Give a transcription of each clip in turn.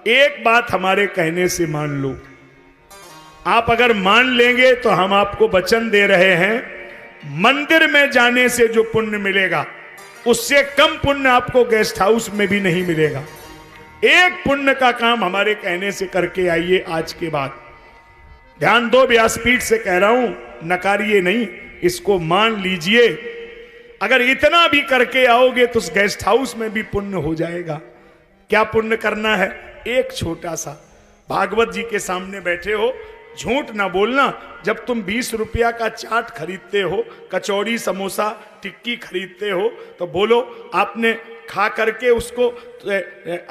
एक बात हमारे कहने से मान लो, आप अगर मान लेंगे तो हम आपको वचन दे रहे हैं, मंदिर में जाने से जो पुण्य मिलेगा उससे कम पुण्य आपको गेस्ट हाउस में भी नहीं मिलेगा। एक पुण्य का काम हमारे कहने से करके आइए आज के बाद। ध्यान दो, व्यासपीठ से कह रहा हूं, नकारिए नहीं, इसको मान लीजिए। अगर इतना भी करके आओगे तो उस गेस्ट हाउस में भी पुण्य हो जाएगा। क्या पुण्य करना है? एक छोटा सा, भागवत जी के सामने बैठे हो, झूठ ना बोलना। जब तुम 20 रुपया का चाट खरीदते हो, कचौड़ी समोसा टिक्की खरीदते हो, तो बोलो आपने खा करके उसको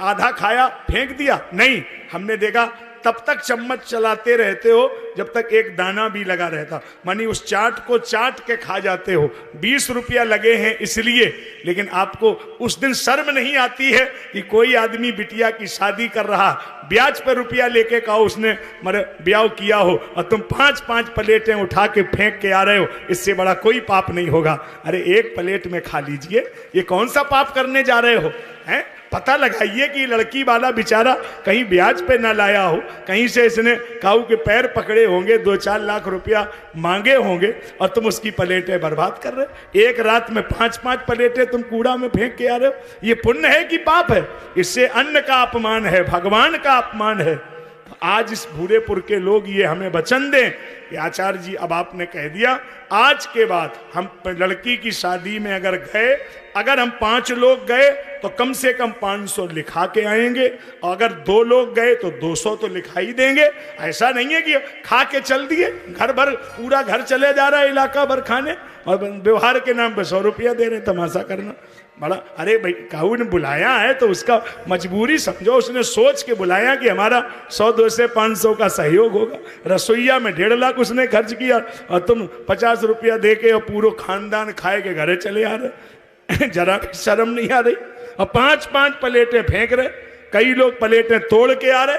आधा खाया फेंक दिया? नहीं, हमने देखा तब तक चम्मच चलाते रहते हो जब तक एक दाना भी लगा रहता, मानी उस चाट को चाट के खा जाते हो। 20 रुपया लगे हैं इसलिए, लेकिन आपको उस दिन शर्म नहीं आती है कि कोई आदमी बिटिया की शादी कर रहा, ब्याज पर रुपया लेके कहा उसने ब्याह किया हो, और तुम 5-5 प्लेटें उठा के फेंक के आ रहे हो। इससे बड़ा कोई पाप नहीं होगा। अरे एक प्लेट में खा लीजिए, ये कौन सा पाप करने जा रहे हो? हैं? पता लगाइए कि लड़की वाला बेचारा कहीं ब्याज पे ना लाया हो, कहीं से इसने काऊ के पैर पकड़े होंगे, 2-4 लाख रुपया मांगे होंगे, और तुम उसकी प्लेटें बर्बाद कर रहे हो। एक रात में 5-5 प्लेटें तुम कूड़ा में फेंक के आ रहे हो। ये पुण्य है कि पाप है? इससे अन्न का अपमान है, भगवान का अपमान है। तो आज इस भूरेपुर के लोग ये हमें वचन दें कि आचार्य जी अब आपने कह दिया, आज के बाद हम लड़की की शादी में अगर गए, अगर हम 5 लोग गए तो कम से कम 500 लिखा के आएंगे, और अगर 2 लोग गए तो 200 तो लिखा ही देंगे। ऐसा नहीं है कि खा के चल दिए, घर भर पूरा घर चले जा रहा है इलाका भर खाने, और व्यवहार के नाम पर 100 रुपया दे रहे, तमाशा करना बड़ा। अरे भाई, काऊ ने बुलाया है तो उसका मजबूरी समझो, उसने सोच के बुलाया कि हमारा 100-200-500 का सहयोग होगा। रसोईया में 1.5 लाख उसने खर्च किया, और तुम 50 रुपया दे के और पूरा खानदान खाए के घरे चले आ रहे। जरा शर्म नहीं आ रही? और 5-5 प्लेटें फेंक रहे, कई लोग प्लेटें तोड़ के आ रहे।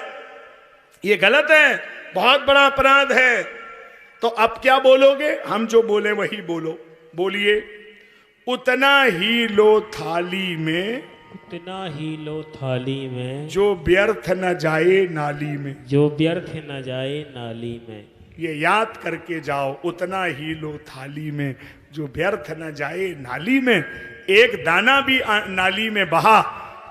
ये गलत है, बहुत बड़ा अपराध है। तो अब क्या बोलोगे? हम जो बोले वही बोलो। बोलिए, उतना ही लो थाली में, उतना ही लो थाली में, जो व्यर्थ न जाए नाली में। जो व्यर्थ न जाए नाली में। ये याद करके जाओ, उतना ही लो थाली में, जो व्यर्थ न जाए नाली में। एक दाना भी नाली में बहा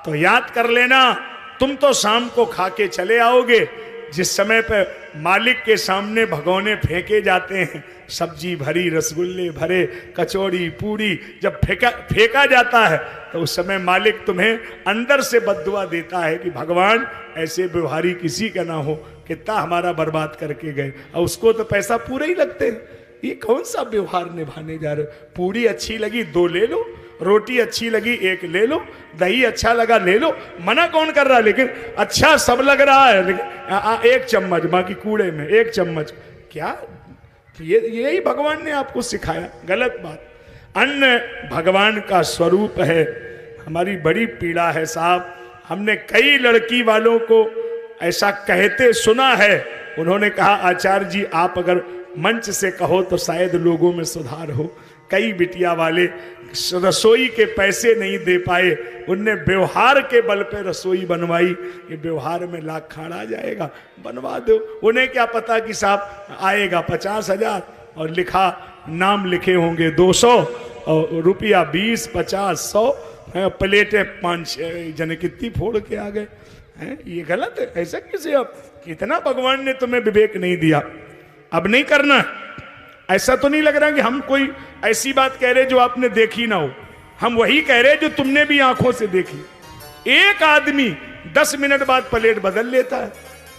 तो याद कर लेना, तुम तो शाम को खा के चले आओगे। जिस समय पे मालिक के सामने भगोने फेंके जाते हैं, सब्जी भरी, रसगुल्ले भरे, कचौड़ी पूरी जब फेंका जाता है, तो उस समय मालिक तुम्हें अंदर से बद्दुआ देता है कि भगवान ऐसे व्यवहारी किसी का ना हो, कितना हमारा बर्बाद करके गए, और उसको तो पैसा पूरे ही लगते हैं। ये कौन सा व्यवहार निभाने जा रहे हो? पूरी अच्छी लगी 2 ले लो, रोटी अच्छी लगी 1 ले लो, दही अच्छा लगा ले लो, मना कौन कर रहा है? लेकिन अच्छा सब लग रहा है, लेकिन 1 चम्मच, बाकी कूड़े में 1 चम्मच। क्या यही भगवान ने आपको सिखाया? गलत बात। अन्न भगवान का स्वरूप है। हमारी बड़ी पीड़ा है साहब, हमने कई लड़की वालों को ऐसा कहते सुना है। उन्होंने कहा, आचार्य जी आप अगर मंच से कहो तो शायद लोगों में सुधार हो। कई बिटिया वाले रसोई के पैसे नहीं दे पाए, उनने व्यवहार के बल पे रसोई बनवाई। ये व्यवहार में लाख खाड़ आ जाएगा, बनवा दो। उन्हें क्या पता कि साहब आएगा 50,000, और लिखा नाम लिखे होंगे 200, और रुपया 20, 50, 100, प्लेटें 5 जने कितनी फोड़ के आ गए हैं। ये गलत है। ऐसा कैसे? अब कितना भगवान ने तुम्हें विवेक नहीं दिया? अब नहीं करना। ऐसा तो नहीं लग रहा कि हम कोई ऐसी बात कह रहे जो आपने देखी ना हो। हम वही कह रहे जो तुमने भी आंखों से देखी। एक आदमी 10 मिनट बाद प्लेट बदल लेता है,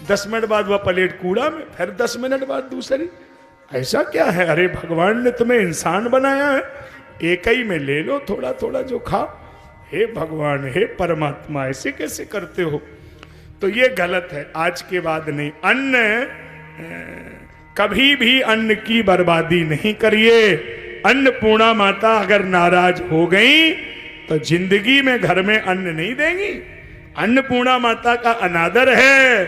10 मिनट बाद वह प्लेट कूड़ा में, फिर 10 मिनट बाद दूसरी। ऐसा क्या है? अरे भगवान ने तुम्हें इंसान बनाया है, एक ही में ले लो थोड़ा थोड़ा जो खाओ। हे भगवान, हे परमात्मा, ऐसे कैसे करते हो? तो ये गलत है। आज के बाद नहीं। अन्न कभी भी अन्न की बर्बादी नहीं करिए। अन्नपूर्णा माता अगर नाराज हो गई तो जिंदगी में घर में अन्न नहीं देंगी। अन्नपूर्णा माता का अनादर है,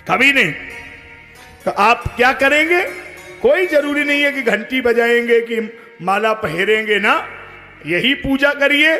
कभी नहीं। तो आप क्या करेंगे? कोई जरूरी नहीं है कि घंटी बजाएंगे कि माला पहरेंगे ना, यही पूजा करिए।